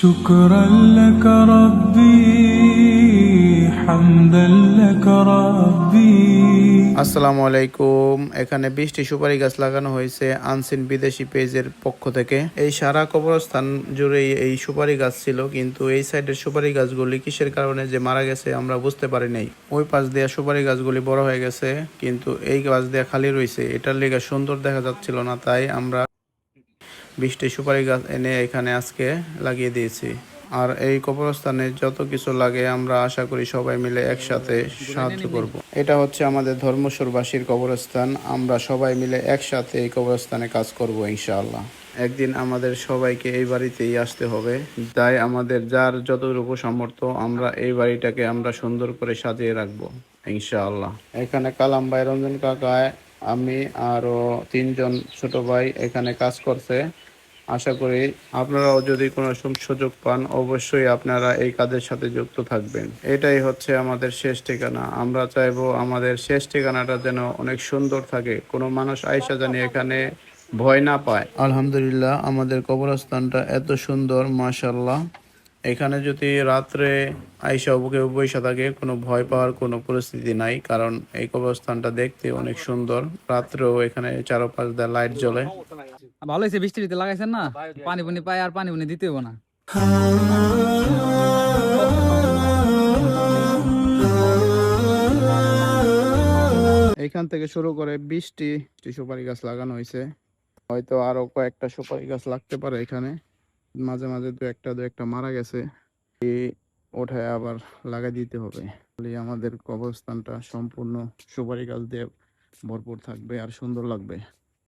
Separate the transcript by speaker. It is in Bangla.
Speaker 1: شكرا لك ربي حمدا لك ربي
Speaker 2: আসসালামু আলাইকুম। এখানে 20টি সুপারি গাছ লাগানো হয়েছে আনসিন বিদেশি পেজের পক্ষ থেকে। এই সারা কবরস্থান জুড়ে এই সুপারি গাছ ছিল, কিন্তু এই সাইডের সুপারি গাছগুলি কিসের কারণে যে মারা গেছে আমরা বুঝতে পারি নাই। ওই পাশ দিয়ে সুপারি গাছগুলি বড় হয়ে গেছে, কিন্তু এই গাছ দিয়ে খালি রয়েছে। এটার লেগে সুন্দর দেখা যাচ্ছিল না, তাই আমরা 20টি সুপারি গাছ এনে এখানে আজকে লাগিয়ে দিয়েছি। আর এই কবরস্থানে যত কিছু লাগে আমরা আশা করি সবাই মিলে একসাথে সাহায্য করব। এটা হচ্ছে আমাদের ধর্মস্বরবাসীর কবরস্থান। আমরা সবাই মিলে একসাথে এই কবরস্থানে কাজ করব ইনশাআল্লাহ। একদিন আমাদের সবাইকে এই বাড়িতেই আসতে হবে, তাই আমাদের যার যতটুকু সামর্থ্য আমরা এই বাড়িটাকে আমরা সুন্দর করে সাজিয়ে রাখবো ইনশাআল্লাহ। এখানে কালাম ভাই, রঞ্জন কাকায়, আমি আরো 3জন ছোট ভাই এখানে কাজ করছে। আশা করি আপনারাও যদি কোনো সুযোগ পান অবশ্যই আপনারা এই কাজের সাথে যুক্ত থাকবেন। এটাই হচ্ছে আমাদের শেষ ঠিকানা। আমরা চাইবো আমাদের শেষ ঠিকানাটা যেন অনেক সুন্দর থাকে, কোনো মানুষ আয়সা জানি এখানে ভয় না পায়। আলহামদুলিল্লাহ, আমাদের কবরস্থানটা এত সুন্দর, মাশাআল্লাহ। এখানে যদি রাত্রে আইসা কেউ বৈশা থাকে, কোনো ভয় পাওয়ার কোনো পরিস্থিতি নাই, কারণ এই কবরস্থানটা দেখতে অনেক সুন্দর। রাত্রেও এখানে চারপাশ দিয়ে লাইট জ্বলে।
Speaker 3: ভালো হয়েছে বৃষ্টি ঋতু লাগাইছেন না, পানি পুনি পায় আর পানি পুনি দিতে হবো না।
Speaker 2: এখান থেকে শুরু করে 20টি সুপারি গাছ লাগানো হয়েছে। হয়তো আরো কয়েকটা সুপারি গাছ লাগতে পারে এখানে। মাঝে মাঝে দু একটা মারা গেছে, ওঠায় আবার লাগাই দিতে হবে। আমাদের কবরস্থানটা সম্পূর্ণ সুপারি গাছ দিয়ে ভরপুর থাকবে আর সুন্দর লাগবে।